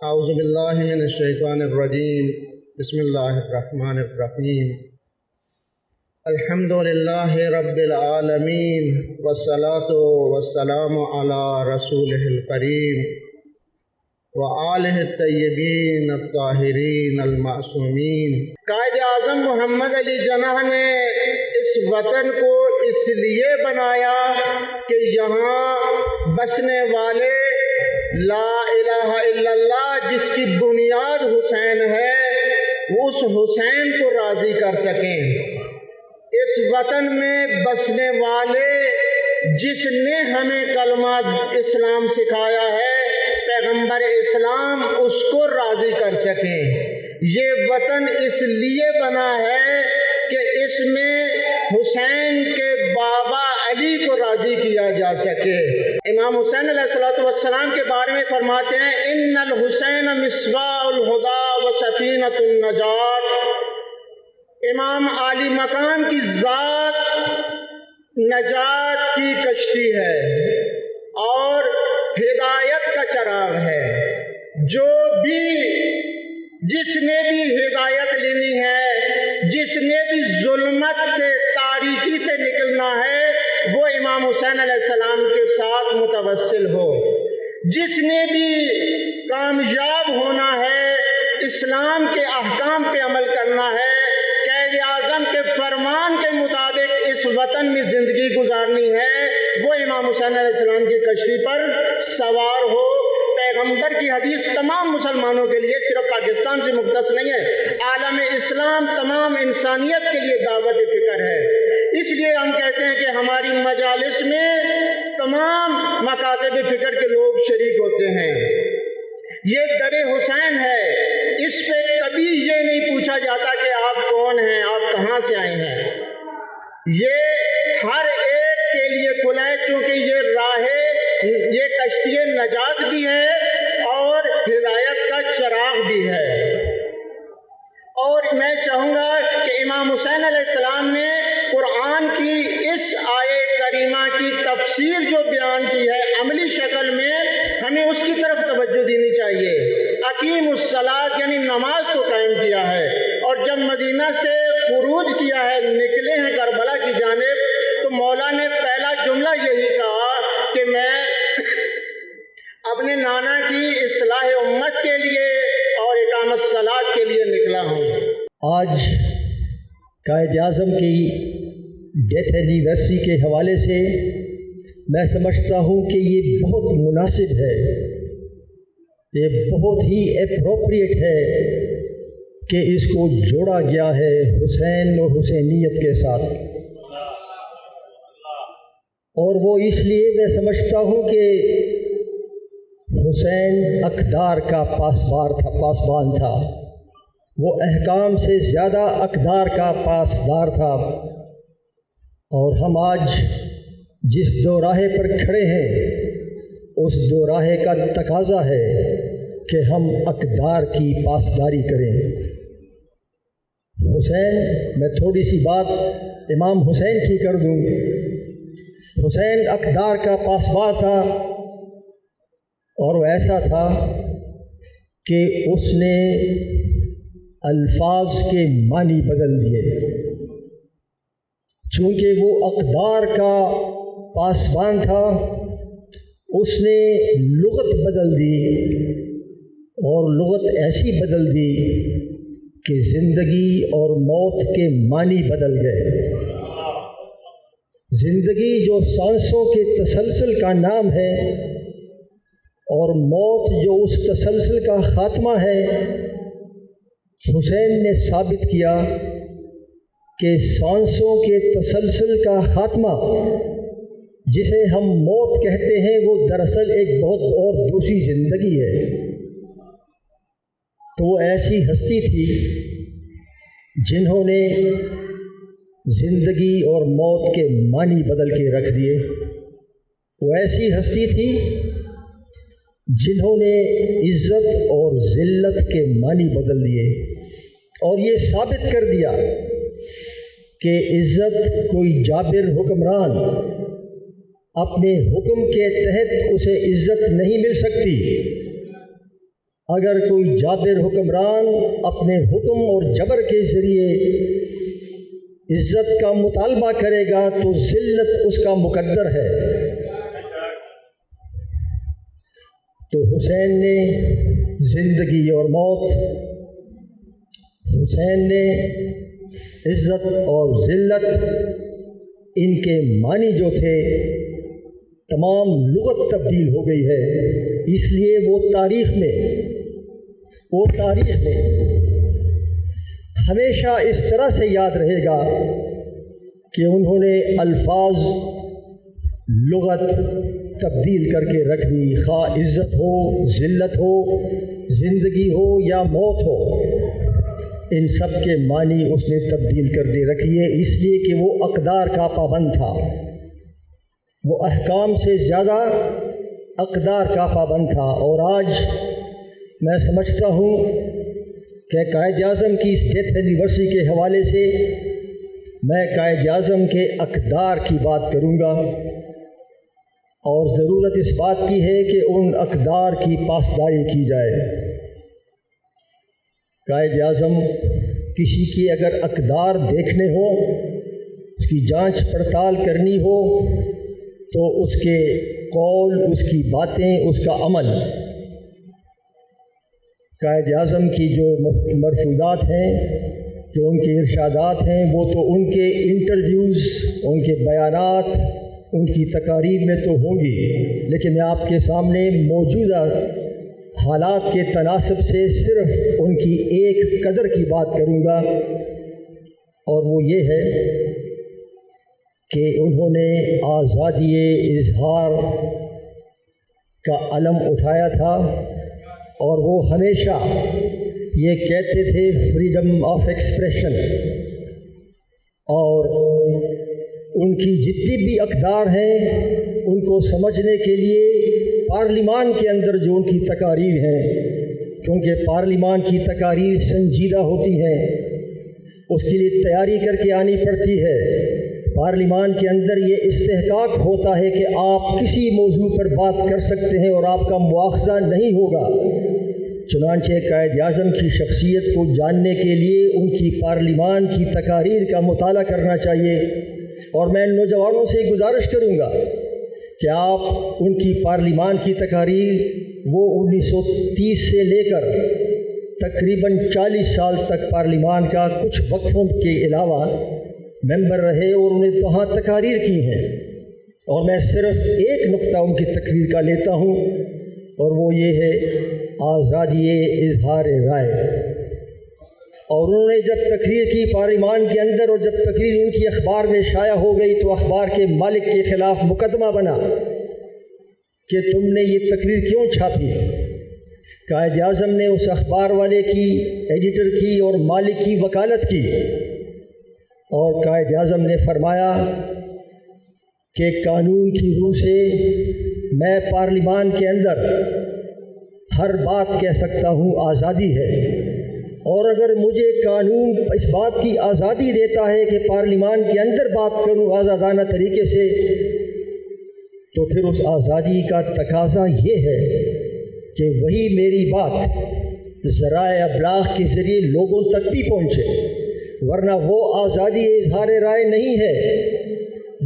اعوذ باللہ من الشیطان الرجیم بسم اللہ الرحمن الرحیم الحمد للہ رب العالمین والصلاة والسلام علی رسولہ الکریم وآلہ الطیبین الطاہرین المعصومین۔ قائد اعظم محمد علی جناح نے اس وطن کو اس لیے بنایا کہ یہاں بسنے والے لا الہ الا اللہ جس کی بنیاد حسین ہے اس حسین کو راضی کر سکیں۔ اس وطن میں بسنے والے جس نے ہمیں کلمہ اسلام سکھایا ہے پیغمبر اسلام اس کو راضی کر سکیں۔ یہ وطن اس لیے بنا ہے کہ اس میں حسین کے بابا علی کو راضی کیا جا سکے۔ امام حسین علیہ السلام کے بارے میں فرماتے ہیں ان الحسین مصباح الہدی و سفینۃ النجات۔ امام عالی مقام کی ذات نجات کی کشتی ہے اور ہدایت کا چراغ ہے۔ جس نے بھی ہدایت لینی ہے، جس نے بھی ظلمت سے تاریکی سے نکلنا ہے وہ امام حسین علیہ السلام کے ساتھ متوسل ہو۔ جس نے بھی کامیاب ہونا ہے، اسلام کے احکام پہ عمل کرنا ہے، قائد اعظم کے فرمان کے مطابق اس وطن میں زندگی گزارنی ہے، وہ امام حسین علیہ السلام کی کشتی پر سوار ہو۔ پیغمبر کی حدیث تمام مسلمانوں کے لیے، صرف پاکستان سے مختص نہیں ہے، عالم اسلام تمام انسانیت کے لیے دعوت فکر ہے۔ اس لیے ہم کہتے ہیں کہ ہماری مجالس میں تمام مکاتب فکر کے لوگ شریک ہوتے ہیں۔ یہ در حسین ہے، اس پہ کبھی یہ نہیں پوچھا جاتا کہ آپ کون ہیں، آپ کہاں سے آئے ہیں۔ یہ ہر ایک کے لیے کھلا ہے کیونکہ یہ کشتی نجات بھی ہے اور ہدایت کا چراغ بھی ہے۔ اور میں چاہوں گا کہ امام حسین علیہ السلام نے قرآن کی اس آیے کریمہ کی تفسیر جو بیان کی ہے عملی شکل میں، ہمیں اس کی طرف توجہ دینی چاہیے۔ اقیم الصلاۃ یعنی نماز کو قائم کیا ہے، اور جب مدینہ سے خروج کیا ہے، نکلے ہیں کربلا کی جانب، تو مولا نے پہلا جملہ یہی کہا کہ میں اپنے نانا کی اصلاح امت کے لیے اور اقامت صلاۃ کے لیے نکلا ہوں۔ آج قائد اعظم کی ڈیتھ اینیورسری کے حوالے سے میں سمجھتا ہوں کہ یہ بہت مناسب ہے، یہ بہت ہی اپروپریٹ ہے کہ اس کو جوڑا گیا ہے حسین اور حسینیت کے ساتھ۔ اور وہ اس لیے میں سمجھتا ہوں کہ حسین اقدار کا پاسبان تھا، وہ احکام سے زیادہ اقدار کا پاسدار تھا۔ اور ہم آج جس دو راہے پر کھڑے ہیں اس دو راہے کا تقاضا ہے کہ ہم اقدار کی پاسداری کریں۔ حسین، میں تھوڑی سی بات امام حسین کی کر دوں۔ حسین اقدار کا پاسبان تھا، اور وہ ایسا تھا کہ اس نے الفاظ کے معنی بدل دیے۔ چونکہ وہ اقدار کا پاسبان تھا، اس نے لغت بدل دی، اور لغت ایسی بدل دی کہ زندگی اور موت کے معنی بدل گئے۔ زندگی جو سانسوں کے تسلسل کا نام ہے، اور موت جو اس تسلسل کا خاتمہ ہے، حسین نے ثابت کیا کہ سانسوں کے تسلسل کا خاتمہ جسے ہم موت کہتے ہیں وہ دراصل ایک بہت اور دوسری زندگی ہے۔ تو وہ ایسی ہستی تھی جنہوں نے زندگی اور موت کے معنی بدل کے رکھ دیے۔ وہ ایسی ہستی تھی جنہوں نے عزت اور ذلت کے معنی بدل دیے، اور یہ ثابت کر دیا کہ عزت کوئی جابر حکمران اپنے حکم کے تحت اسے عزت نہیں مل سکتی، اگر کوئی جابر حکمران اپنے حکم اور جبر کے ذریعے عزت کا مطالبہ کرے گا تو ذلت اس کا مقدر ہے۔ تو حسین نے زندگی اور موت، حسین نے عزت اور ذلت، ان کے معنی جو تھے تمام لغت تبدیل ہو گئی ہے۔ اس لیے وہ تاریخ میں ہمیشہ اس طرح سے یاد رہے گا کہ انہوں نے الفاظ لغت تبدیل کر کے رکھ دی، خواہ عزت ہو، ذلت ہو، زندگی ہو یا موت ہو، ان سب کے معنی اس نے تبدیل کر دے رکھیے، اس لیے کہ وہ اقدار کا پابند تھا، وہ احکام سے زیادہ اقدار کا پابند تھا۔ اور آج میں سمجھتا ہوں کہ قائد اعظم کی اس ڈیتھ اینیورسری کے حوالے سے میں قائد اعظم کے اقدار کی بات کروں گا، اور ضرورت اس بات کی ہے کہ ان اقدار کی پاسداری کی جائے۔ قائد اعظم کسی کی اگر اقدار دیکھنے ہوں، اس کی جانچ پڑتال کرنی ہو، تو اس کے قول، اس کی باتیں، اس کا عمل، قائد اعظم کی جو مرفوضات ہیں، جو ان کے ارشادات ہیں، وہ تو ان کے انٹرویوز، ان کے بیانات، ان کی تقاریر میں تو ہوں گی، لیکن میں آپ کے سامنے موجودہ حالات کے تناسب سے صرف ان کی ایک قدر کی بات کروں گا، اور وہ یہ ہے کہ انہوں نے آزادی اظہار کا علم اٹھایا تھا، اور وہ ہمیشہ یہ کہتے تھے فریڈم آف ایکسپریشن، اور ان کی جتنی بھی اقدار ہیں ان کو سمجھنے کے لیے پارلیمان کے اندر جو ان کی تقاریر ہیں، کیونکہ پارلیمان کی تقاریر سنجیدہ ہوتی ہیں، اس کے لیے تیاری کر کے آنی پڑتی ہے۔ پارلیمان کے اندر یہ استحقاق ہوتا ہے کہ آپ کسی موضوع پر بات کر سکتے ہیں اور آپ کا مواخذہ نہیں ہوگا۔ چنانچہ قائد اعظم کی شخصیت کو جاننے کے لیے ان کی پارلیمان کی تقاریر کا مطالعہ کرنا چاہیے، اور میں نوجوانوں سے گزارش کروں گا کہ آپ ان کی پارلیمان کی تقاریر، وہ 1930 سے لے کر تقریباً 40 سال تک پارلیمان کا کچھ وقفوں کے علاوہ ممبر رہے اور انہیں وہاں تقاریر کی ہیں، اور میں صرف ایک نقطہ ان کی تقریر کا لیتا ہوں، اور وہ یہ ہے آزادی اظہار رائے۔ اور انہوں نے جب تقریر کی پارلیمان کے اندر، اور جب تقریر ان کی اخبار میں شائع ہو گئی، تو اخبار کے مالک کے خلاف مقدمہ بنا کہ تم نے یہ تقریر کیوں چھاپی۔ قائد اعظم نے اس اخبار والے کی، ایڈیٹر کی اور مالک کی وکالت کی، اور قائد اعظم نے فرمایا کہ قانون کی روح سے میں پارلیمان کے اندر ہر بات کہہ سکتا ہوں، آزادی ہے، اور اگر مجھے قانون اس بات کی آزادی دیتا ہے کہ پارلیمان کے اندر بات کروں آزادانہ طریقے سے، تو پھر اس آزادی کا تقاضا یہ ہے کہ وہی میری بات ذرائع ابلاغ کے ذریعے لوگوں تک بھی پہنچے، ورنہ وہ آزادی اظہار رائے نہیں ہے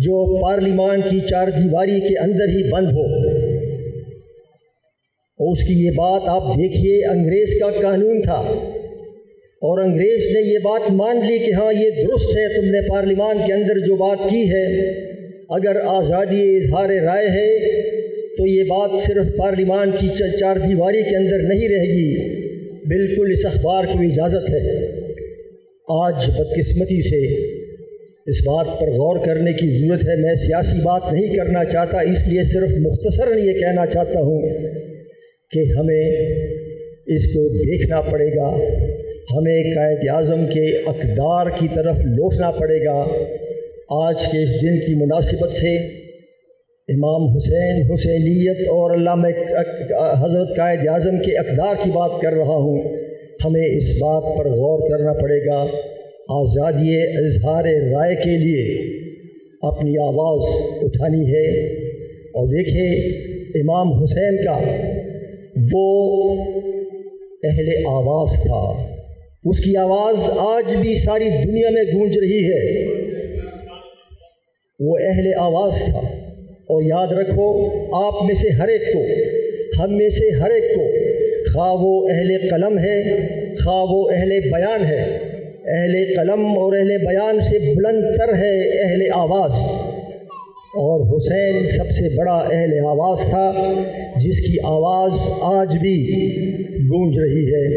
جو پارلیمان کی چار دیواری کے اندر ہی بند ہو۔ اور اس کی یہ بات آپ دیکھیے، انگریز کا قانون تھا، اور انگریز نے یہ بات مان لی کہ ہاں یہ درست ہے، تم نے پارلیمان کے اندر جو بات کی ہے، اگر آزادی اظہار رائے ہے تو یہ بات صرف پارلیمان کی چار دیواری کے اندر نہیں رہے گی، بالکل اس اخبار کو اجازت ہے۔ آج بدقسمتی سے اس بات پر غور کرنے کی ضرورت ہے۔ میں سیاسی بات نہیں کرنا چاہتا، اس لیے صرف مختصراً یہ کہنا چاہتا ہوں کہ ہمیں اس کو دیکھنا پڑے گا، ہمیں قائد اعظم کے اقدار کی طرف لوٹنا پڑے گا۔ آج کے اس دن کی مناسبت سے امام حسین، حسینیت اور علامہ حضرت قائد اعظم کے اقدار کی بات کر رہا ہوں۔ ہمیں اس بات پر غور کرنا پڑے گا، آزادی اظہار رائے کے لیے اپنی آواز اٹھانی ہے۔ اور دیکھیں امام حسین کا وہ اہل آواز تھا، اس کی آواز آج بھی ساری دنیا میں گونج رہی ہے، وہ اہل آواز تھا۔ اور یاد رکھو، آپ میں سے ہر ایک کو، ہم میں سے ہر ایک کو، خواہ وہ اہل قلم ہے خواہ وہ اہل بیان ہے، اہل قلم اور اہل بیان سے بلند تر ہے اہل آواز، اور حسین سب سے بڑا اہل آواز تھا جس کی آواز آج بھی گونج رہی ہے۔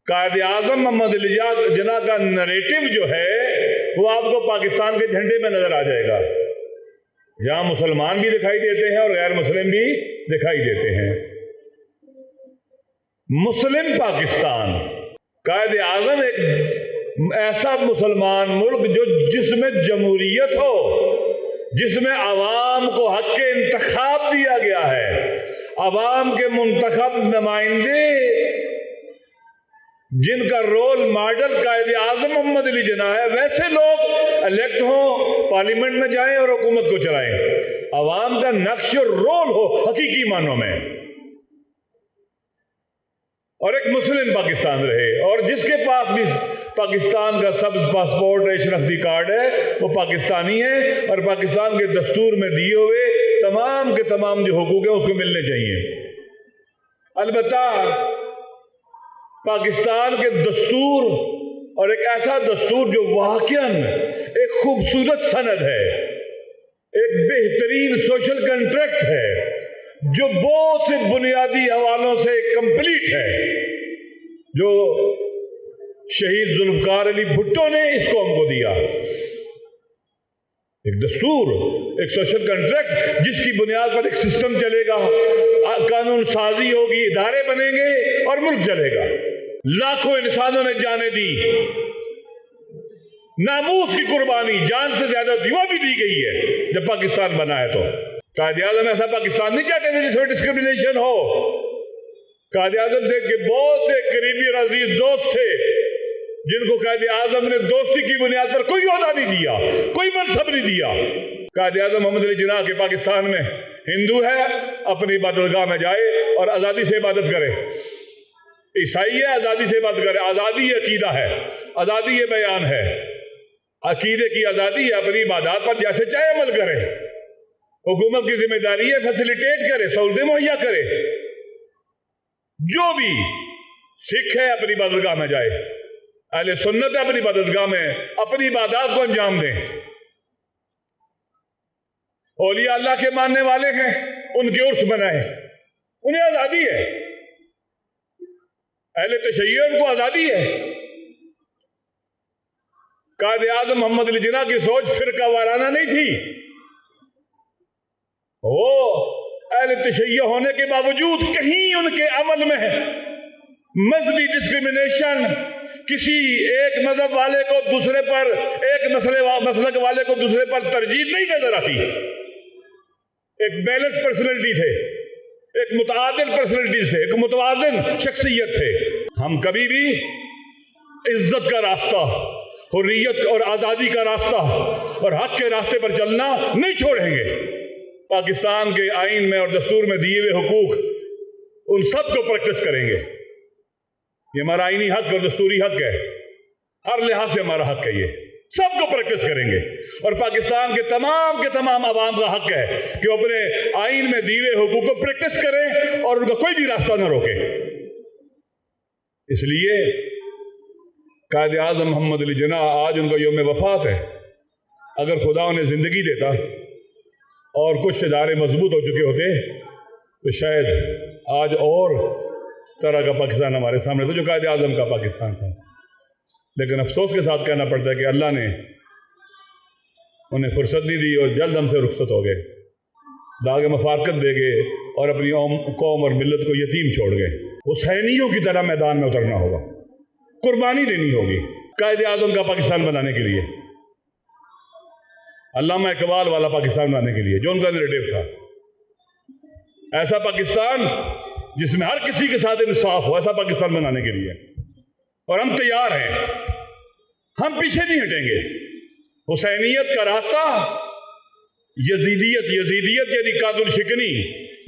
قائد اعظم محمد علی جناح کا نریٹو جو ہے وہ آپ کو پاکستان کے جھنڈے میں نظر آ جائے گا، جہاں مسلمان بھی دکھائی دیتے ہیں اور غیر مسلم بھی دکھائی دیتے ہیں۔ مسلم پاکستان، قائد اعظم ایک ایسا مسلمان ملک جس میں جمہوریت ہو، جس میں عوام کو حق انتخاب دیا گیا ہے، عوام کے منتخب نمائندے جن کا رول ماڈل قائد اعظم محمد علی جناح ہے، ویسے لوگ الیکٹ ہوں، پارلیمنٹ میں جائیں اور حکومت کو چلائیں، عوام کا نقش اور رول ہو حقیقی معنوں میں، اور ایک مسلم پاکستان رہے، اور جس کے پاس بھی پاکستان کا سبز پاسپورٹ ہے، شناختی کارڈ ہے، وہ پاکستانی ہے، اور پاکستان کے دستور میں دیے ہوئے تمام کے تمام جو حقوق ہیں اس کو ملنے چاہیے۔ البتہ پاکستان کے دستور، اور ایک ایسا دستور جو واقعاً ایک خوبصورت سند ہے، ایک بہترین سوشل کنٹریکٹ ہے، جو بہت سے بنیادی حوالوں سے کمپلیٹ ہے، جو شہید ذوالفقار علی بھٹو نے اس قوم کو دیا، ایک دستور، ایک سوشل کنٹریکٹ جس کی بنیاد پر ایک سسٹم چلے گا، قانون سازی ہوگی، ادارے بنیں گے اور ملک چلے گا۔ لاکھوں انسانوں نے جانیں دی، ناموس کی قربانی جان سے زیادہ دی، وہ بھی دی گئی ہے جب پاکستان بنا ہے۔ تو قائد اعظم ایسا پاکستان نہیں چاہتے تھے جس میں ڈسکرمنیشن ہو۔ قائد اعظم سے کہ بہت سے قریبی اور عزیز دوست تھے جن کو قائد اعظم نے دوستی کی بنیاد پر کوئی عہدہ نہیں دیا، کوئی منصب نہیں دیا۔ قائد اعظم محمد علی جناح کے پاکستان میں ہندو ہے، اپنی عبادت گاہ میں جائے اور آزادی سے عبادت کرے، عیسائی ہے، آزادی سے عبادت کرے، آزادی عقیدہ ہے، آزادی یہ بیان ہے، عقیدے کی آزادی ہے، اپنی عبادات پر جیسے چاہے عمل کرے، حکومت کی ذمہ داری ہے فیسیلیٹیٹ کرے، سہولتیں مہیا کرے۔ جو بھی سکھ ہے اپنی عبادت گاہ میں جائے، اہل سنت ہے اپنی عبادت گاہ میں اپنی عبادات کو انجام دیں، اولیاء اللہ کے ماننے والے ہیں ان کے عرس منائیں، انہیں آزادی ہے، اہل تشیع ان کو آزادی ہے۔ قائد اعظم محمد علی جناح کی سوچ فرقہ وارانہ نہیں تھی، وہ اہل تشیع ہونے کے باوجود کہیں ان کے عمل میں مذہبی ڈسکرمنیشن، کسی ایک مذہب والے کو دوسرے پر، ایک مسلک والے کو دوسرے پر ترجیح نہیں نظر آتی۔ ایک بیلنس پرسنالٹی تھے، ایک متعادل پرسنالٹیز تھے، ایک متوازن شخصیت تھے۔ ہم کبھی بھی عزت کا راستہ، حریت اور آزادی کا راستہ اور حق کے راستے پر چلنا نہیں چھوڑیں گے۔ پاکستان کے آئین میں اور دستور میں دیے ہوئے حقوق، ان سب کو پریکٹس کریں گے۔ یہ ہمارا آئینی حق اور دستوری حق ہے، ہر لحاظ سے ہمارا حق ہے، یہ سب کو پریکٹس کریں گے، اور پاکستان کے تمام عوام کا حق ہے کہ وہ اپنے آئین میں دیے ہوئے حقوق کو پریکٹس کریں اور ان کا کوئی بھی راستہ نہ روکے۔ اس لیے قائد اعظم محمد علی جناح، آج ان کا یوم وفات ہے، اگر خدا انہیں زندگی دیتا اور کچھ ادارے مضبوط ہو چکے ہوتے تو شاید آج اور طرح کا پاکستان ہمارے سامنے تھا جو قائد اعظم کا پاکستان تھا۔ لیکن افسوس کے ساتھ کہنا پڑتا ہے کہ اللہ نے انہیں فرصت نہیں دی اور جلد ہم سے رخصت ہو گئے، داغ مفارقت دے گئے اور اپنی قوم اور ملت کو یتیم چھوڑ گئے۔ حسینیوں کی طرح میدان میں اترنا ہوگا، قربانی دینی ہوگی قائد اعظم کا پاکستان بنانے کے لیے، علامہ اقبال والا پاکستان بنانے کے لیے جو ان کا نیریٹو تھا، ایسا پاکستان جس میں ہر کسی کے ساتھ انصاف ہو، ایسا پاکستان بنانے کے لیے۔ اور ہم تیار ہیں، ہم پیچھے نہیں ہٹیں گے۔ حسینیت کا راستہ، یزیدیت یعنی قاتل شکنی،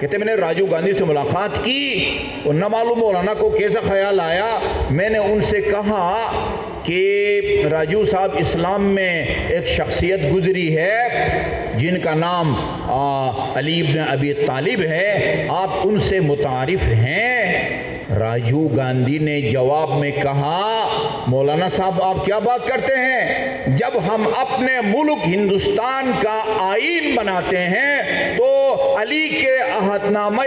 کہتے میں نے راجیو گاندھی سے ملاقات کی اور نہ معلوم مولانا کو کیسا خیال آیا، میں نے ان سے کہا کہ راجیو صاحب، اسلام میں ایک شخصیت گزری ہے جن کا نام علی ابن ابی طالب ہے، آپ ان سے متعارف ہیں؟ راجیو گاندھی نے جواب میں کہا، مولانا صاحب آپ کیا بات کرتے ہیں؟ جب ہم اپنے ملک ہندوستان کا آئین بناتے ہیں تو علی کے عہد نامہ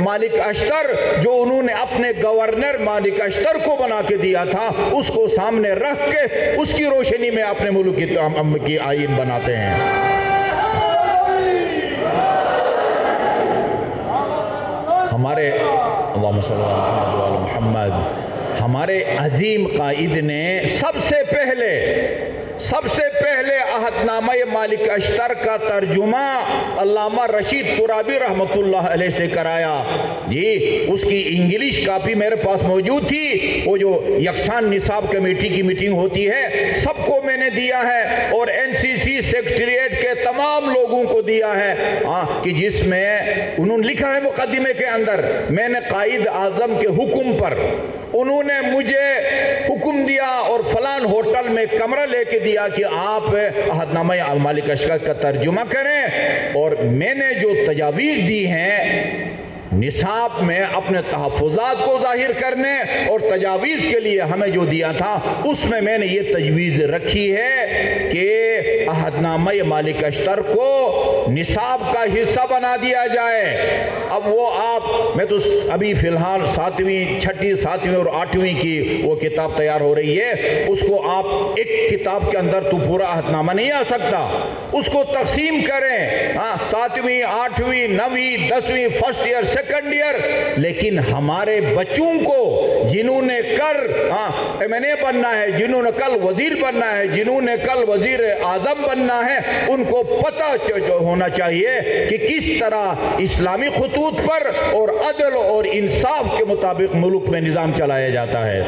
مالک اشتر جو انہوں نے اپنے گورنر مالک اشتر کو بنا کے دیا تھا، اس کو سامنے رکھ کے اس کی روشنی میں اپنے ملک کی آئین بناتے ہیں۔ ہمارے اللہم صلی اللہ علیہ محمد، ہمارے عظیم قائد نے سب سے پہلے عہد نامہ مالک اشتر کا ترجمہ علامہ رشید ترابی رحمۃ اللہ علیہ سے کرایا۔ جی، اس کی انگلش کاپی میرے پاس موجود تھی، وہ جو یکساں نصاب کمیٹی کی میٹنگ ہوتی ہے سب کو میں نے دیا ہے، اور NCC سیکریٹریٹ کے تمام لوگوں کو دیا ہے، کہ جس میں انہوں نے لکھا ہے مقدمے کے اندر، میں نے قائد اعظم کے حکم پر، انہوں نے مجھے حکم دیا اور فلان ہوٹل میں کمرہ لے کے دیا کہ آپ عہد نامہ مالک اشتر کا ترجمہ کریں، اور میں نے جو تجاویز دی ہیں نصاب میں اپنے تحفظات کو ظاہر کرنے اور تجاویز کے لیے ہمیں جو دیا تھا، اس میں میں نے یہ تجویز رکھی ہے کہ عہد نامہ مالک اشتر کو نصاب کا حصہ بنا دیا جائے۔ اب وہ میں تو ابھی فی الحال 7ویں 6ٹھی 7ویں اور 8ویں کی وہ کتاب تیار ہو رہی ہے، اس کو آپ ایک کتاب کے اندر تو پورا عہد نامہ نہیں آ سکتا، اس کو تقسیم کریں، 7ویں 8ویں 9ویں 10ویں فرسٹ ایئر سیکنڈ ایئر، لیکن ہمارے بچوں کو جنہوں نے کل MNA بننا ہے، جنہوں نے کل وزیر بننا ہے، جنہوں نے کل وزیر اعظم بننا ہے، ان کو پتہ ہونا چاہیے کہ کس طرح اسلامی خطوط پر اور عدل اور انصاف کے مطابق ملک میں نظام چلایا جاتا ہے۔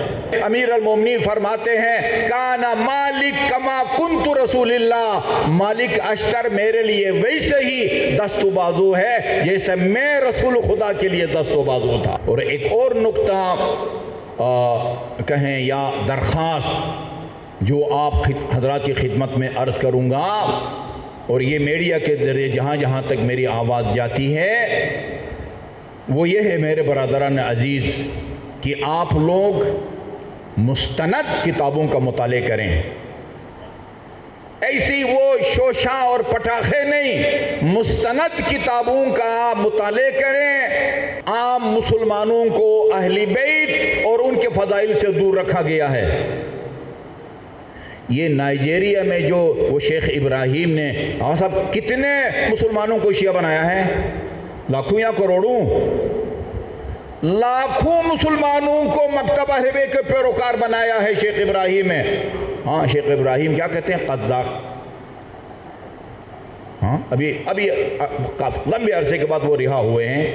امیر المومنین فرماتے ہیں، کانا مالک کما کنت رسول اللہ، مالک اشتر میرے لیے ویسے ہی دست و بازو ہے جیسے میں رسول خدا کے لیے دست و بازو تھا۔ اور ایک اور نقطہ کہیں یا درخواست جو آپ حضرات کی خدمت میں عرض کروں گا، اور یہ میڈیا کے ذریعے جہاں جہاں تک میری آواز جاتی ہے، وہ یہ ہے میرے برادران عزیز کہ آپ لوگ مستند کتابوں کا مطالعہ کریں، ایسی وہ شوشاں اور پٹاخے نہیں، مستند کتابوں کا مطالعہ کریں۔ عام مسلمانوں کو اہل بیت اور ان کے فضائل سے دور رکھا گیا ہے۔ یہ نائجیریا میں جو وہ شیخ ابراہیم نے صاحب کتنے مسلمانوں کو شیعہ بنایا ہے؟ لاکھوں یا کروڑوں؟ لاکھوں مسلمانوں کو مکتب اہل بیت کے پیروکار بنایا ہے شیخ ابراہیم نے۔ شیخ ابراہیم کیا کہتے ہیں؟ قذاق۔ ابھی لمبے عرصے کے بعد وہ رہا ہوئے ہیں۔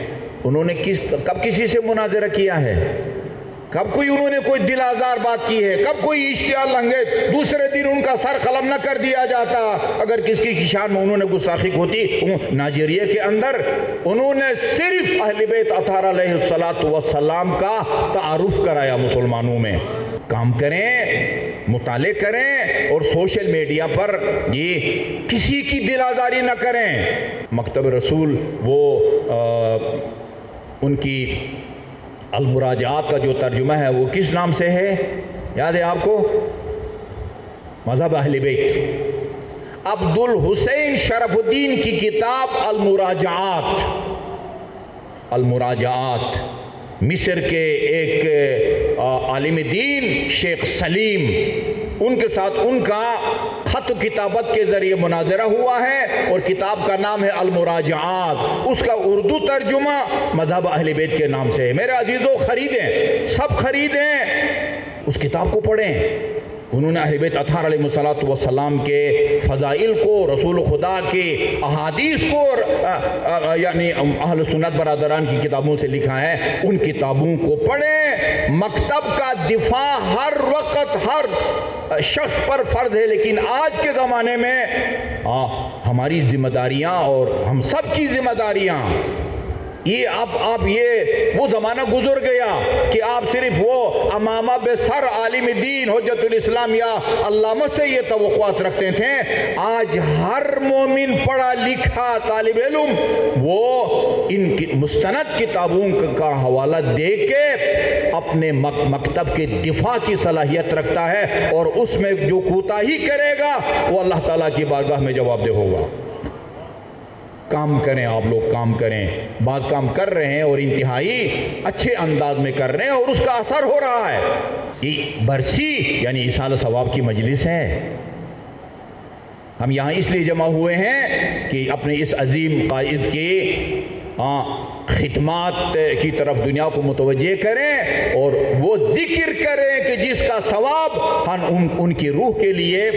انہوں نے کب کسی سے مناظرہ کیا ہے؟ کب انہوں نے کوئی دل آزار بات کی ہے؟ کب کوئی اشتعال لنگے دوسرے دن ان کا سر قلم نہ کر دیا جاتا اگر کس کی شان میں انہوں نے گستاخی ہوتی؟ نائجیریا کے اندر انہوں نے صرف اہل بیت اطہار علیہ السلام کا تعارف کرایا مسلمانوں میں۔ کام کریں، مطالعے کریں، اور سوشل میڈیا پر یہ کسی کی دل آزاری نہ کریں۔ مکتب رسول وہ ان کی المراجعات کا جو ترجمہ ہے وہ کس نام سے ہے؟ یاد ہے آپ کو؟ مذہب اہل بیت۔ عبد الحسین شرف الدین کی کتاب المراجعات، مصر کے ایک عالم دین شیخ سلیم، ان کے ساتھ ان کا خط کتابت کے ذریعے مناظرہ ہوا ہے، اور کتاب کا نام ہے المراجعات۔ اس کا اردو ترجمہ مذہب اہل بیت کے نام سے ہے۔ میرے عزیزوں، خریدیں، سب خریدیں، اس کتاب کو پڑھیں۔ انہوں نے اہل بیت اطہار علیہ السلام کے فضائل کو، رسول خدا کے احادیث کو، یعنی اہل سنت برادران کی کتابوں سے لکھا ہے۔ ان کتابوں کو پڑھیں۔ مکتب کا دفاع ہر وقت ہر شخص پر فرض ہے، لیکن آج کے زمانے میں ہماری ذمہ داریاں اور ہم سب کی ذمہ داریاں یہ اب یہ وہ زمانہ گزر گیا کہ آپ صرف وہ امامہ بے سر عالم دین حجت الاسلام یا علامہ سے یہ توقعات رکھتے تھے۔ آج ہر مومن پڑھا لکھا طالب علم وہ ان کی مستند کتابوں کا حوالہ دے کے اپنے مکتب کے دفاع کی صلاحیت رکھتا ہے، اور اس میں جو کوتاہی کرے گا وہ اللہ تعالیٰ کی بارگاہ میں جواب دہ ہوگا۔ کام کریں، آپ لوگ کام کریں، بعض کام کر رہے ہیں اور انتہائی اچھے انداز میں کر رہے ہیں اور اس کا اثر ہو رہا ہے۔ یہ برسی یعنی ایصال ثواب کی مجلس ہے۔ ہم یہاں اس لیے جمع ہوئے ہیں کہ اپنے اس عظیم قائد کی خدمات کی طرف دنیا کو متوجہ کریں اور وہ ذکر کریں کہ جس کا ثواب ہم ان کی روح کے لیے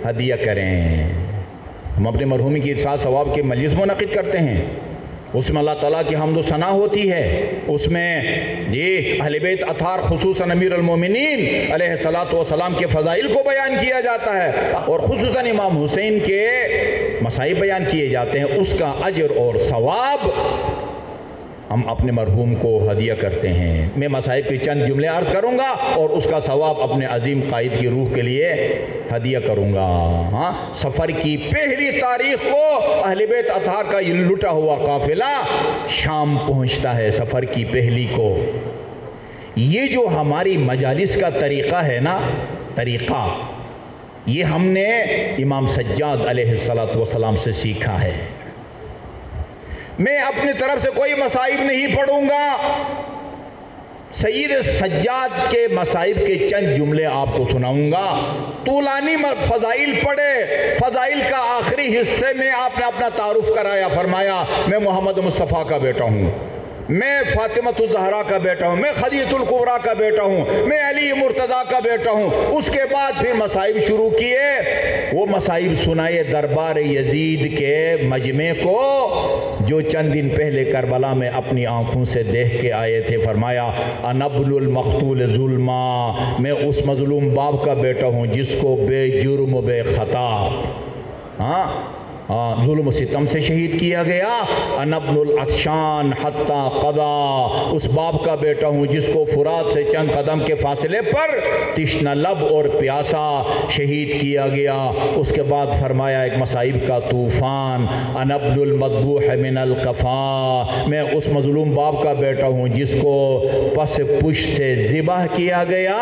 ہدیہ کریں۔ ہم اپنے مرحومی کی احساس ثواب کے مجلس منعقد کرتے ہیں، اس میں اللہ تعالیٰ کی حمد و ثنا ہوتی ہے، اس میں یہ اہل بیت اطہار خصوصاً امیر المومنین علیہ الصلاۃ والسلام کے فضائل کو بیان کیا جاتا ہے، اور خصوصاً امام حسین کے مصائب بیان کیے جاتے ہیں۔ اس کا اجر اور ثواب ہم اپنے مرحوم کو ہدیہ کرتے ہیں۔ میں مصائب کے چند جملے عرض کروں گا اور اس کا ثواب اپنے عظیم قائد کی روح کے لیے ہدیہ کروں گا۔ سفر کی پہلی تاریخ کو اہل بیت اطہار کا یہ لٹا ہوا قافلہ شام پہنچتا ہے، سفر کی پہلی کو۔ یہ جو ہماری مجالس کا طریقہ ہے نا، طریقہ یہ ہم نے امام سجاد علیہ السلام سے سیکھا ہے۔ میں اپنی طرف سے کوئی مصائب نہیں پڑھوں گا، سید سجاد کے مصائب کے چند جملے آپ کو سناؤں گا۔ طولانی فضائل پڑھے، فضائل کا آخری حصے میں آپ نے اپنا تعارف کرایا، فرمایا میں محمد مصطفیٰ کا بیٹا ہوں، میں فاطمۃ الزہرا کا بیٹا ہوں، میں خدیجہ الکبریٰ کا بیٹا ہوں، میں علی مرتضیٰ کا بیٹا ہوں۔ اس کے بعد پھر مصائب شروع کیے، وہ مصائب سنائے دربار یزید کے مجمع کو جو چند دن پہلے کربلا میں اپنی آنکھوں سے دیکھ کے آئے تھے۔ فرمایا انا ابن المقتول ظلما، میں اس مظلوم باپ کا بیٹا ہوں جس کو بے جرم و بے خطا ظلم و ستم سے شہید کیا گیا۔ انا ابن العطشان حتی قضا، اس باپ کا بیٹا ہوں جس کو فرات سے چند قدم کے فاصلے پر تشنہ لب اور پیاسا شہید کیا گیا۔ اس کے بعد فرمایا ایک مصائب کا طوفان، انا ابن المذبوح من القفا، میں اس مظلوم باپ کا بیٹا ہوں جس کو پس پشت سے ذبح کیا گیا،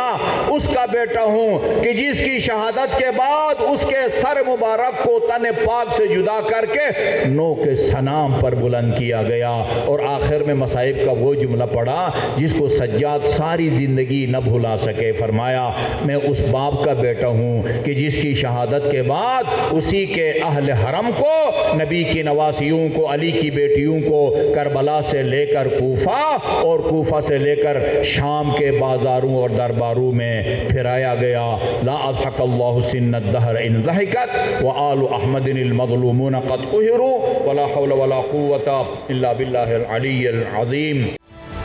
اس کا بیٹا ہوں کہ جس کی شہادت کے بعد اس کے سر مبارک کو تن پاک سے جدا کر کے نو کے سنام پر بلند کیا گیا۔ اور آخر میں مصائب کا وہ جملہ پڑھا جس کو سجاد ساری زندگی نہ بھلا سکے۔ فرمایا میں اس باپ کا بیٹا ہوں کہ جس کی شہادت کے بعد اسی کے اہل حرم کو، نبی کی نواسیوں کو، علی کی بیٹیوں کو کربلا سے لے کر کوفہ اور کوفہ سے لے کر شام کے بازاروں اور درباروں میں پھرایا گیا۔ لا اضحک اللہ سن الدہر ان ضحکت وآل احمد المظلومون قد قہروا ولا حول ولا قوة الا باللہ العلی العظیم۔